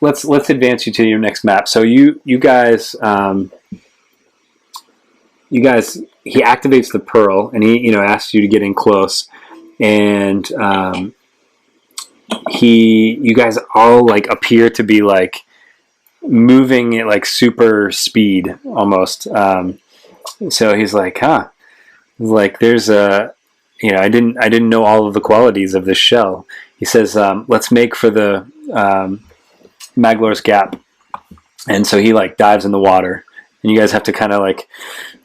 let's advance you to your next map. So you guys he activates the pearl, and he asks you to get in close, and you guys all like appear to be like moving at like super speed almost. So he's like, like there's a I didn't know all of the qualities of this shell. He says, let's make for the Maglor's Gap. And so he like dives in the water, and you guys have to kind of like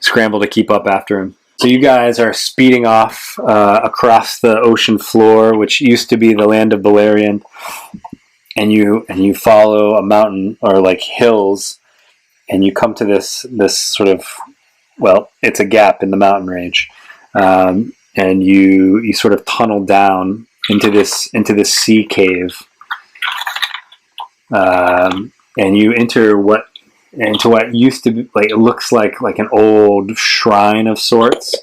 scramble to keep up after him. So you guys are speeding off across the ocean floor, which used to be the land of Beleriand, and you follow a mountain or like hills, and you come to this sort of, well, it's a gap in the mountain range, and you sort of tunnel down into this sea cave, and you enter what used to be like, it looks like an old shrine of sorts,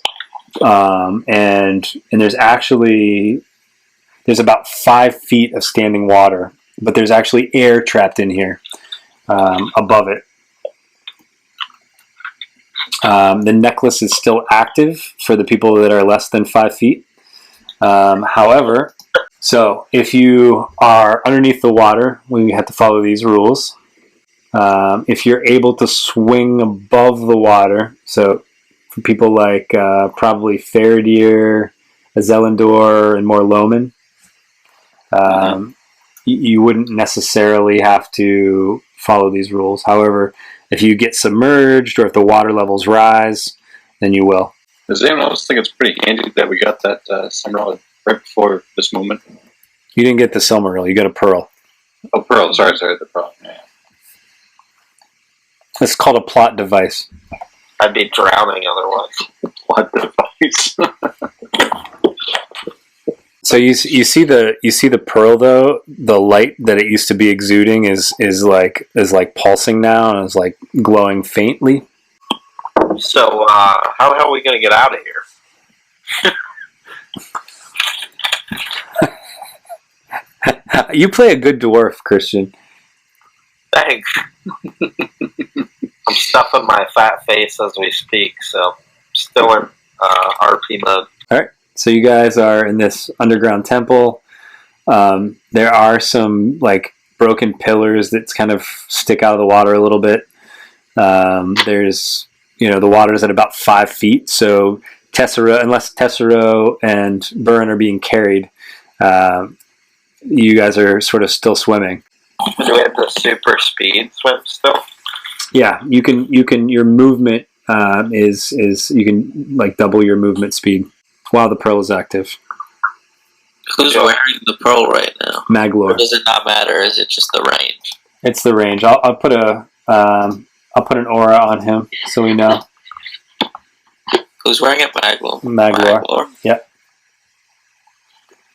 and there's about 5 feet of standing water, but there's actually air trapped in here above it. The necklace is still active for the people that are less than 5 feet. However, so if you are underneath the water, we have to follow these rules. If you're able to swing above the water, so for people like probably Faradir, Zelindor, and more Loman, you wouldn't necessarily have to follow these rules. However, if you get submerged or if the water levels rise, then you will. Does anyone else think it's pretty handy that we got that Silmaril right before this moment? You didn't get the Silmaril, you got a pearl. Oh, pearl. Sorry, the pearl. Yeah. It's called a plot device. I'd be drowning otherwise. Plot device. So you see the pearl though. The light that it used to be exuding is like pulsing now and is like glowing faintly. So how the hell are we gonna get out of here? You play a good dwarf, Christian. Thanks. I'm stuffing my fat face as we speak, so still in RP mode. All right. So you guys are in this underground temple. There are some like broken pillars that kind of stick out of the water a little bit. There's the water is at about 5 feet. So unless Tessero and Burren are being carried, you guys are sort of still swimming. Do we have the super speed swim still? Yeah, you can. Your movement is you can like double your movement speed while the pearl is active. Who's wearing the pearl right now? Maglor. Or does it not matter? Is it just the range? It's the range. I'll put an aura on him so we know. Who's wearing it? Maglor. Maglor. Yep.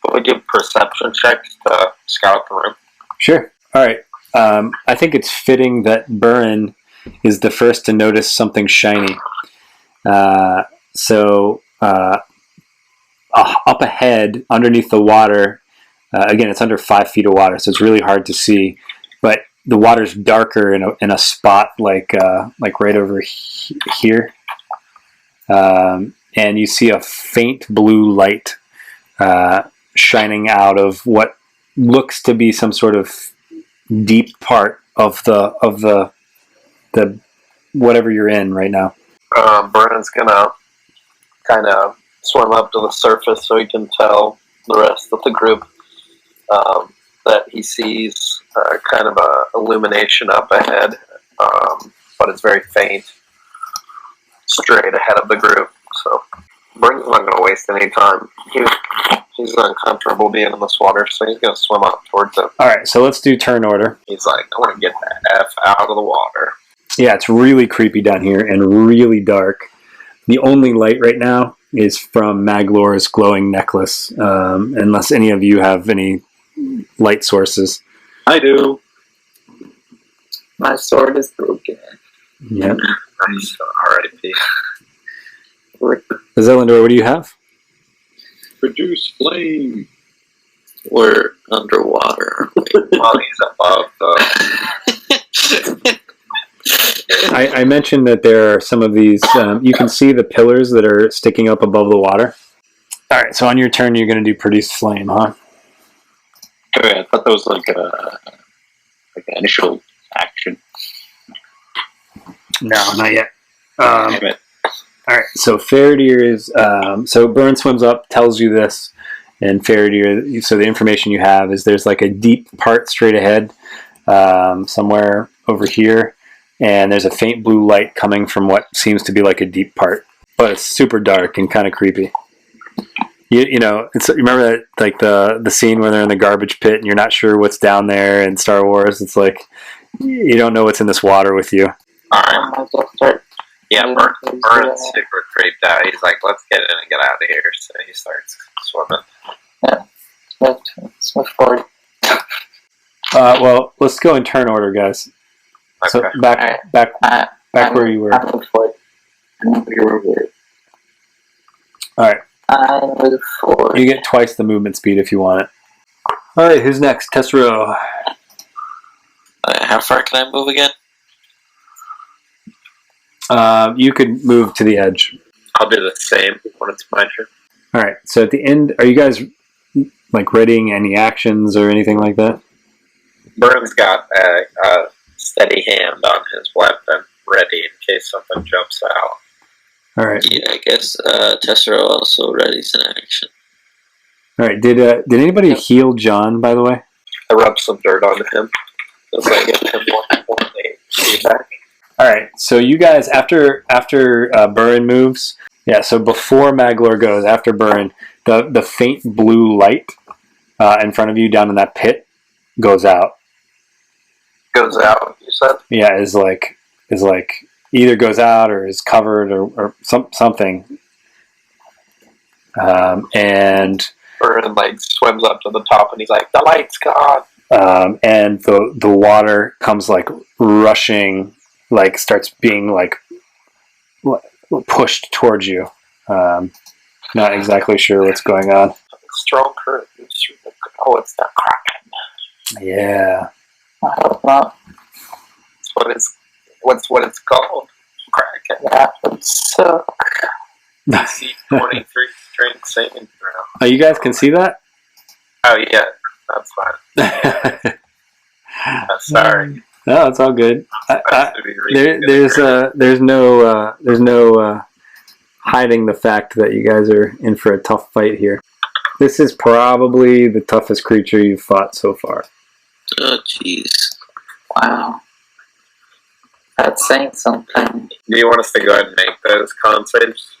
Can we do perception checks to scout the room? Sure. All right. I think it's fitting that Burren is the first to notice something shiny. So up ahead, underneath the water, again, it's under 5 feet of water, so it's really hard to see. But the water's darker in a spot like right over here, and you see a faint blue light shining out of what looks to be some sort of deep part of the whatever you're in right now. Brennan's gonna kind of swim up to the surface so he can tell the rest of the group that he sees kind of a illumination up ahead, but it's very faint, straight ahead of the group. So Brennan's not going to waste any time. He's uncomfortable being in this water, so he's going to swim up towards it. All right, so let's do turn order. He's like, I want to get the F out of the water. Yeah, it's really creepy down here and really dark. The only light right now is from Maglor's glowing necklace, unless any of you have any light sources. I do. My sword is broken. Yep. Nice. R.I.P. Zelindor, what do you have? Produce flame. We're underwater, aren't we? Well, he's above the. I mentioned that there are some of these. You can see the pillars that are sticking up above the water. All right, so on your turn, you're going to do produce flame, huh? Okay, I thought that was like an initial action. No, not yet. Damn it. All right, so Faradir is. So Burn swims up, tells you this, and Faradir. So the information you have is there's like a deep part straight ahead, somewhere over here, and there's a faint blue light coming from what seems to be like a deep part, but it's super dark and kind of creepy. You know, remember that like the scene where they're in the garbage pit and you're not sure what's down there in Star Wars. It's like you don't know what's in this water with you. Alright. I'll just start. Yeah, Burns super creeped out. He's like, let's get in and get out of here. So he starts swimming. Swift forward. Well, let's go in turn order, guys. So Okay. back where you were. I move forward. All right, I move forward. you get twice the movement speed if you want it. All right, who's next? Tessero. How far can I move again? You could move to the edge. I'll do the same when it's my turn. All right. So at the end, are you guys like readying any actions or anything like that? Burns got a steady hand on his weapon, ready in case something jumps out. All right. Yeah, I guess Tessero also readies an action. All right. Did anybody heal John, by the way? I rubbed some dirt onto him. So I get him one feedback. All right. So you guys, after Burren moves, yeah. So before Maglor goes, after Burren, the faint blue light in front of you down in that pit goes out. Goes out, you said? Yeah, is like either goes out or is covered or something. And Burn like swims up to the top and he's like, the light's gone. and the water comes like rushing, like starts being like pushed towards you. Not exactly sure what's going on. Strong current moves through the. Oh, it's the Kraken. Yeah. I hope not. What's what it's called? Kraken. That would suck. DC 23 strength saving throw. Oh, you guys can see that? Oh yeah, that's fine. Sorry. No, it's all good. There's no hiding the fact that you guys are in for a tough fight here. This is probably the toughest creature you've fought so far. Oh, jeez. Wow. That's saying something. Do you want us to go ahead and make those con saves?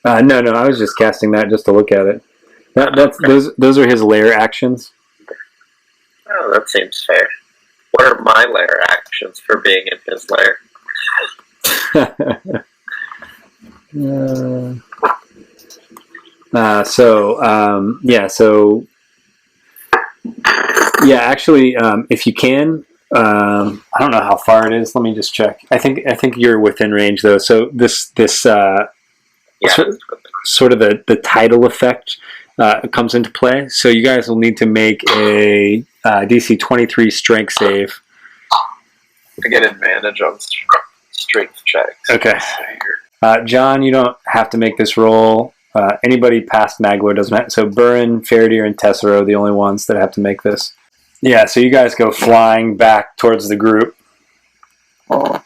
No, I was just casting that just to look at it. Those are his lair actions. Oh, that seems fair. What are my lair actions for being in his lair? Actually, if you can, I don't know how far it is. Let me just check. I think you're within range though. So this sort of the tidal effect comes into play. So you guys will need to make a DC 23 strength save. I get advantage on strength checks. Okay. John, you don't have to make this roll. Anybody past Maglor doesn't have. So Burren, Faradir, and Tessero are the only ones that have to make this. Yeah, so you guys go flying back towards the group. Oh,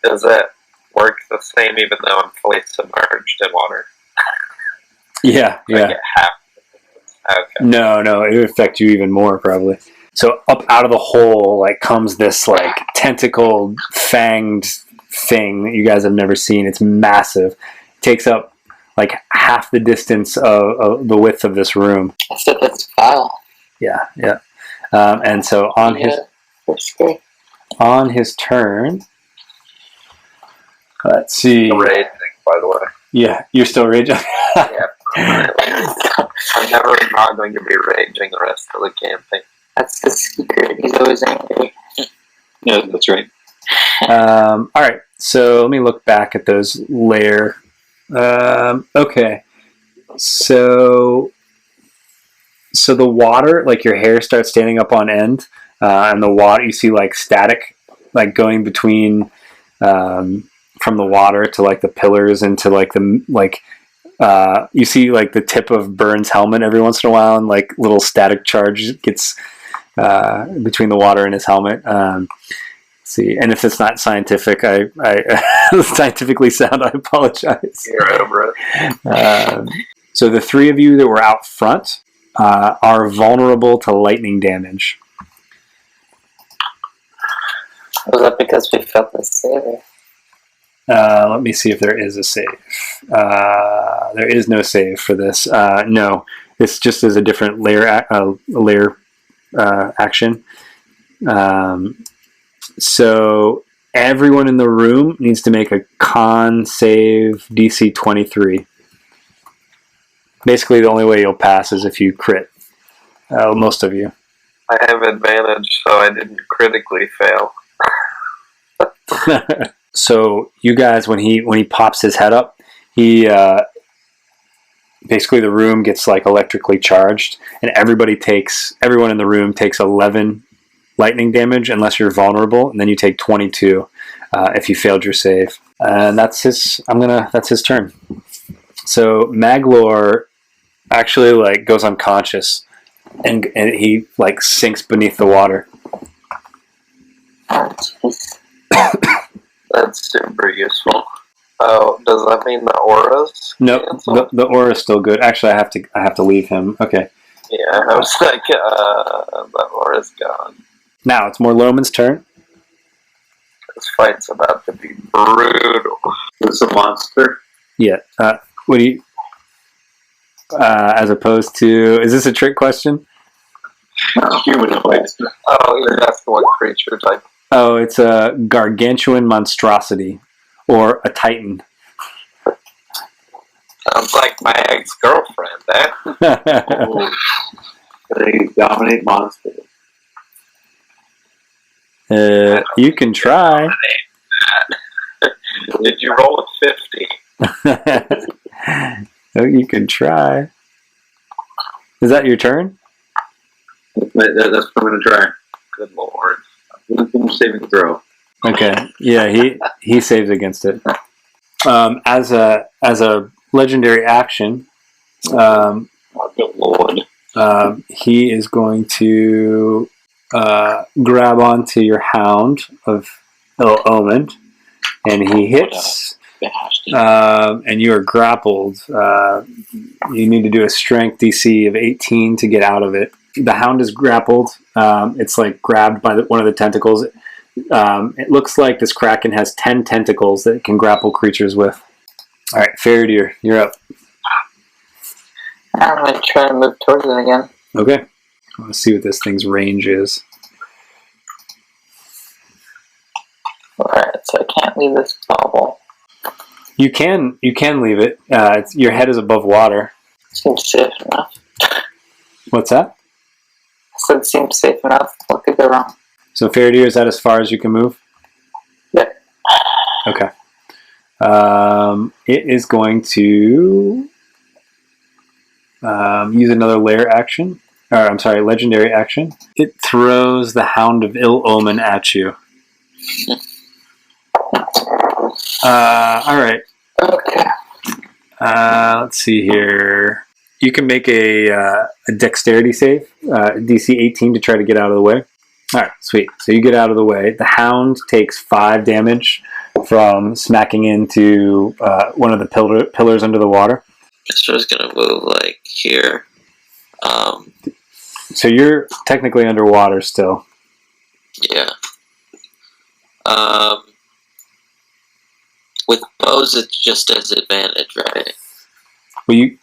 Does it work the same even though I'm fully submerged in water? Yeah. I get half. Okay. No, it would affect you even more probably. So up out of the hole like comes this like tentacled, fanged thing that you guys have never seen. It's massive. It takes up like half the distance of the width of this room. I said that's foul. Yeah. And so on his turn, let's see. Raging, by the way. Yeah, you're still raging. Yeah. I'm never not going to be raging the rest of the campaign. That's the secret. He's always angry. Yeah, that's right. All right, so let me look back at those layer. Okay, so So the water, like your hair starts standing up on end, and the water, you see like static, like going between from the water to like the pillars into like the like. You see like the tip of Burns' helmet every once in a while, and like little static charge gets between the water and his helmet. See, and if it's not scientific, I scientifically sound, I apologize. You're over it. So the three of you that were out front are vulnerable to lightning damage. Was that because we felt the save? Let me see if there is a save. There is no save for this. No, it's just as a different layer action. So everyone in the room needs to make a con save DC 23. Basically, the only way you'll pass is if you crit. Most of you. I have advantage, so I didn't critically fail. So you guys, when he pops his head up, he basically the room gets like electrically charged, and everyone in the room takes 11 lightning damage unless you're vulnerable, and then you take 22 if you failed your save. And that's his. That's his turn. So Maglor actually like goes unconscious, and he like sinks beneath the water. Oh, jeez. That's super useful. Oh, does that mean the auras? No, the aura is still good. Actually, I have to leave him. Okay. Yeah, I was like, the aura's gone. Now it's Morloman's turn. This fight's about to be brutal. Is this a monster? Yeah. What do you? As opposed to, is this a trick question? Humanoid. Oh, you're asking what creature type. Oh, it's a gargantuan monstrosity, or a titan. Sounds like my ex-girlfriend, eh? They dominate monsters. You can try. Did you roll a 50? Oh, you can try. Is that your turn? That's what I'm going to try. Good lord. Saving throw. Okay. Yeah, he saves against it. As a legendary action, Oh, good lord. he is going to grab onto your hound of ill omen, and he hits. And you are grappled. You need to do a strength DC of 18 to get out of it. The hound is grappled. It's like grabbed by one of the tentacles. It looks like this Kraken has 10 tentacles that it can grapple creatures with. All right, Faradir, you're up. I'm going to try to move towards it again. Okay. I want to see what this thing's range is. Alright, so I can't leave this bubble. You can leave it. Your head is above water. Seems safe enough. What's that? I said seems safe enough. What could go wrong? So Faradir, is that as far as you can move? Yep. Okay. It is going to use another legendary action. It throws the Hound of Ill Omen at you. All right. Okay. Let's see here. You can make a dexterity save, DC 18, to try to get out of the way. All right, sweet. So you get out of the way. The Hound takes 5 damage from smacking into one of the pillars under the water. So it's gonna move like here. So you're technically underwater still. Yeah. With bows, it's just as advantage, right? Well, you.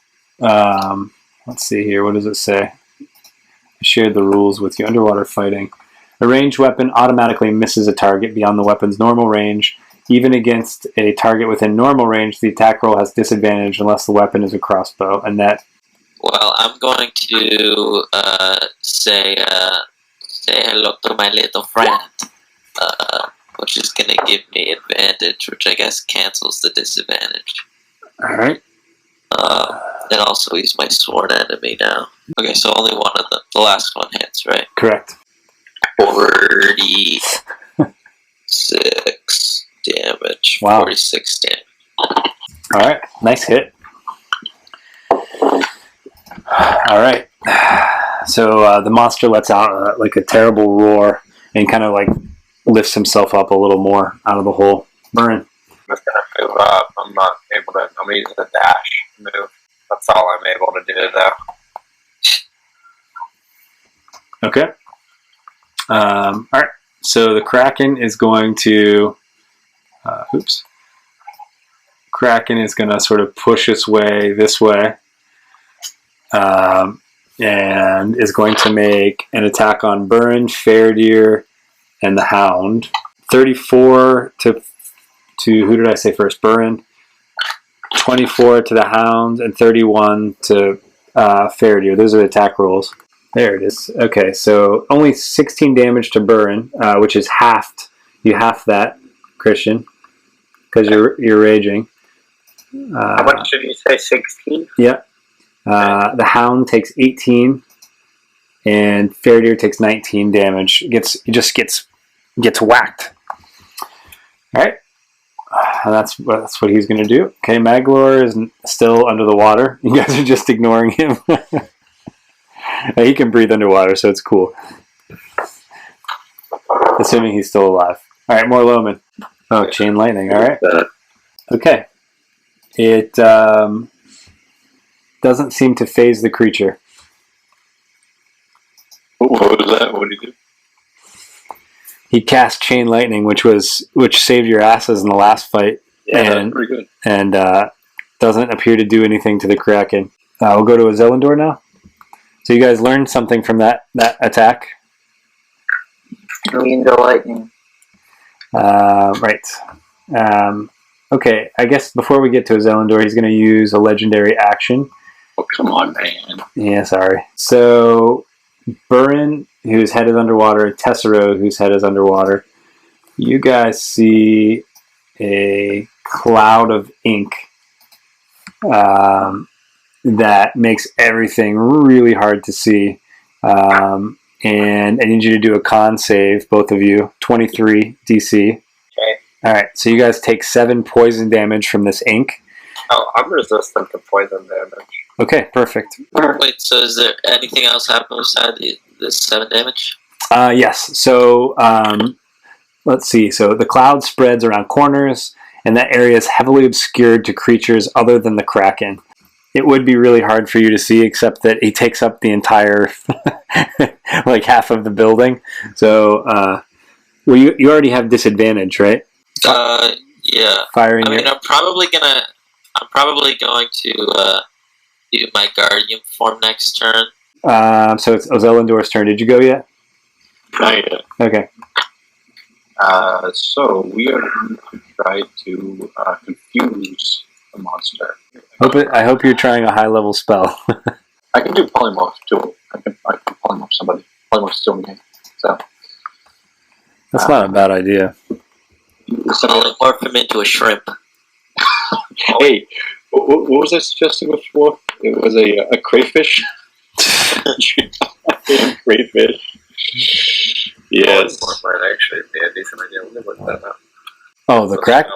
Let's see here. What does it say? I shared the rules with you. Underwater fighting. A ranged weapon automatically misses a target beyond the weapon's normal range. Even against a target within normal range, the attack roll has disadvantage unless the weapon is a crossbow. And that. Well, I'm going to say hello to my little friend, which is going to give me advantage, which I guess cancels the disadvantage. All right. And also he's my sworn enemy now. Okay, so only one of them. The last one hits, right? Correct. 46 damage. Wow. 46 damage. All right, nice hit. All right, so the monster lets out like a terrible roar and kind of like lifts himself up a little more out of the hole. Burn. I'm just gonna move up. I'm not able to. I'm gonna use the dash move. That's all I'm able to do, though. Okay. All right. So the Kraken is going to. Kraken is going to sort of push its way this way, and is going to make an attack on Burn, Fairdeer, and the Hound. 34 to who did I say first? Burn. 24 to the Hound and 31 to Fairdeer. Those are the attack rolls. There it is. Okay, so only 16 damage to Burn, which is halved. You half that, Christian, because you're raging. How much did you say? 16? Yeah. The Hound takes 18, and Fairdeer takes 19 damage. He just gets whacked. All right. That's what he's going to do. Okay, Maglor is still under the water. You guys are just ignoring him. He can breathe underwater, so it's cool. Assuming he's still alive. All right, more Loman. Oh, chain lightning. All right. Okay. It doesn't seem to phase the creature. What was that? What did he do? He cast chain lightning, which saved your asses in the last fight. Yeah, that's pretty good. And doesn't appear to do anything to the Kraken. We'll go to a Zelindor now. So you guys learned something from that attack? Immune to lightning. Right. Okay, I guess before we get to a Zelindor, he's going to use a legendary action. Oh, come on, man. Yeah, sorry. So, Burin, whose head is underwater, and Tessero, whose head is underwater, you guys see a cloud of ink that makes everything really hard to see. And I need you to do a con save, both of you, 23 DC. Okay. All right, so you guys take 7 poison damage from this ink. Oh, I'm resistant to poison damage. Okay, perfect. Wait, so is there anything else happening beside the 7 damage? Yes, so let's see. So the cloud spreads around corners, and that area is heavily obscured to creatures other than the Kraken. It would be really hard for you to see, except that he takes up the entire, like half of the building. So, well, you already have disadvantage, right? Yeah. Firing. I mean, I'm probably going to do my Guardian form next turn. So it's Zelindor's turn. Did you go yet? Not yet. Okay. So we are going to try to confuse the monster. I hope you're trying a high level spell. I can do polymorph too. I can polymorph somebody. Polymorph's still in the game. So That's not a bad idea. Polymorph him into a shrimp. Hey, what was I suggesting before? It was a crayfish. Crayfish. Yes. Might actually be a decent idea. Let me look that up. Oh, the Kraken?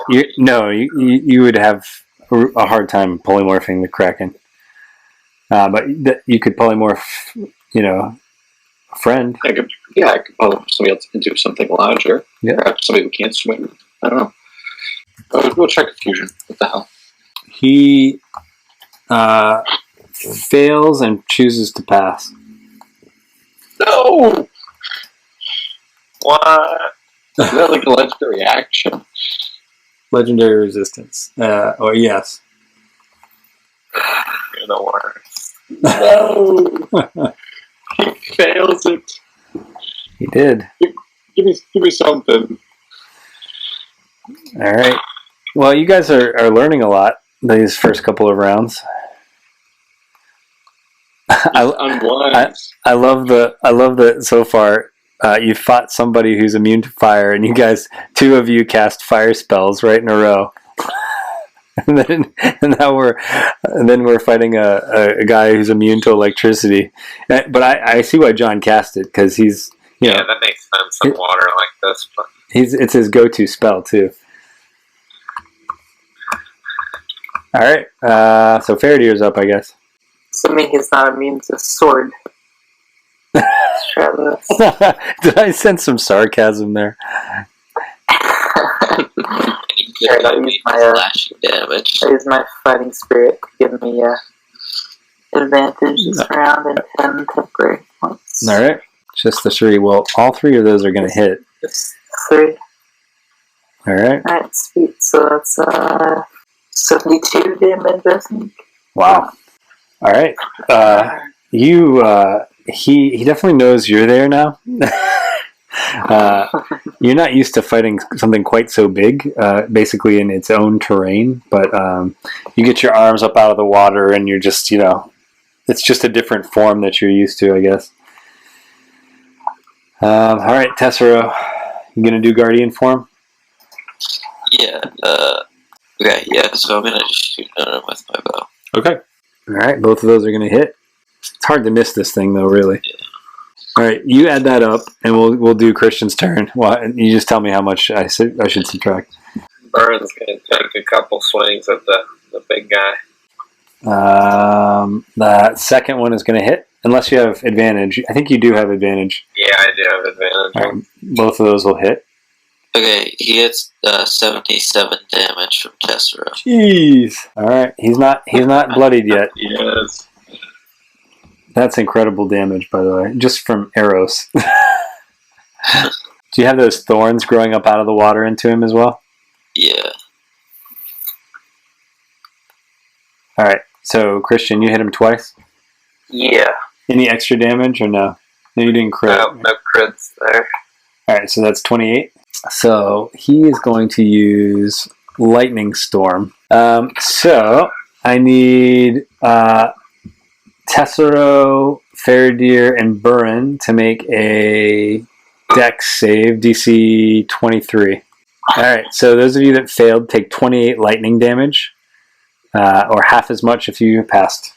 You would have a hard time polymorphing the Kraken. But you could polymorph, a friend. I could polymorph somebody else into something larger. Yeah. Perhaps somebody who can't swim. I don't know. We'll try confusion. What the hell? He fails and chooses to pass. No! What? Is that like a legendary action? Legendary resistance. Or yes. You're the worst. No! He fails it. He did. Give me something. All right. Well, you guys are learning a lot these first couple of rounds. Unwise. I love that so far. You fought somebody who's immune to fire, and you guys, 2 of you, cast fire spells right in a row. and then we're fighting a guy who's immune to electricity. But I see why John cast it, because he's that makes sense in water like this. But it's his go-to spell too. All right, so Faradir's up, I guess. Assuming he's not immune to sword. Let's try this. Did I sense some sarcasm there? Sure, I'll use my, slashing damage. I use my fighting spirit to give me advantage this round and 10 temporary points. All right, just the 3. Well, all 3 of those are going to hit. Just 3. All right. Alright, sweet. So that's 72 damage, I think. Wow. All right. He definitely knows you're there now. You're not used to fighting something quite so big, basically in its own terrain, but you get your arms up out of the water and you're just, it's just a different form that you're used to, I guess. All right, Tessero, you gonna do Guardian form? Yeah, okay, yeah, so I'm gonna shoot at him with my bow. Okay. All right, both of those are gonna hit. It's hard to miss this thing, though, really. Yeah. All right, you add that up, and we'll do Christian's turn. Well, you just tell me how much I should subtract. Burns going to take a couple swings at the big guy. That second one is going to hit, unless you have advantage. I think you do have advantage. Yeah, I do have advantage. All right, both of those will hit. Okay, he hits 77 damage from Tessero. Jeez. All right, he's not bloodied yet. Yes. That's incredible damage, by the way, just from arrows. Do you have those thorns growing up out of the water into him as well? Yeah. All right, so Christian, you hit him twice. Yeah. Any extra damage or no? No, you didn't crit. No crits there. All right, so that's 28. So he is going to use Lightning Storm. So I need Tessero, Faradir, and Burin to make a Dex save, DC 23. All right, so those of you that failed take 28 lightning damage, or half as much if you passed.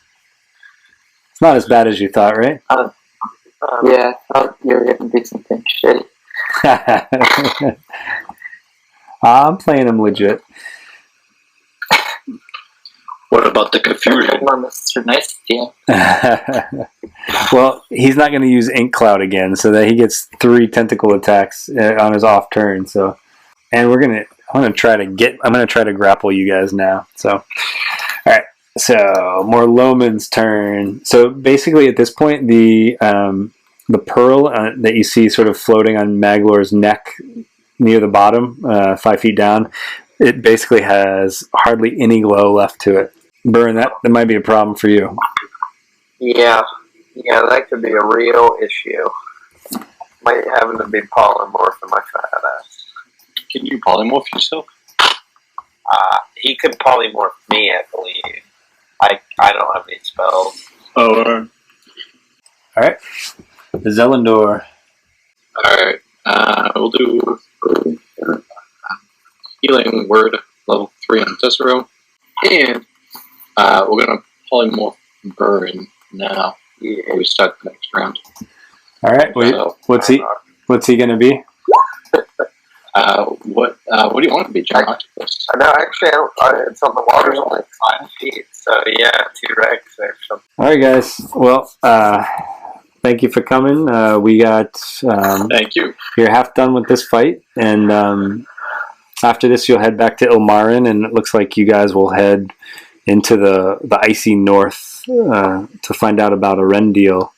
It's not as bad as you thought, right? Yeah, I thought you were going to do something shitty. I'm playing him legit. What about the confusion? More Mr. Nice deal. Well, he's not going to use Ink Cloud again, so that he gets 3 tentacle attacks on his off turn. So, and I'm going to try to grapple you guys now. So, all right. So more Loman's turn. So basically, at this point, the pearl that you see sort of floating on Maglor's neck near the bottom, 5 feet down, it basically has hardly any glow left to it. Burn, that might be a problem for you. Yeah, that could be a real issue. Might having to be polymorph in my fat ass. Can you polymorph yourself? He could polymorph me, I believe. I don't have any spells. Oh, All right. Zelindor. alright. We'll do Healing Word, level 3 on Tessero. And we're going to polymorph Burn now. Yeah. We start the next round. All right. So, What's he going to be? what do you want to be, John? Octopus? I know, actually, it's on the water's only 5 feet. So, yeah, T-Rex or something. All right, guys. Well, thank you for coming. We got Thank you. you're half done with this fight, and after this, you'll head back to Ilmarin, and it looks like you guys will head into the icy north to find out about a Rendil.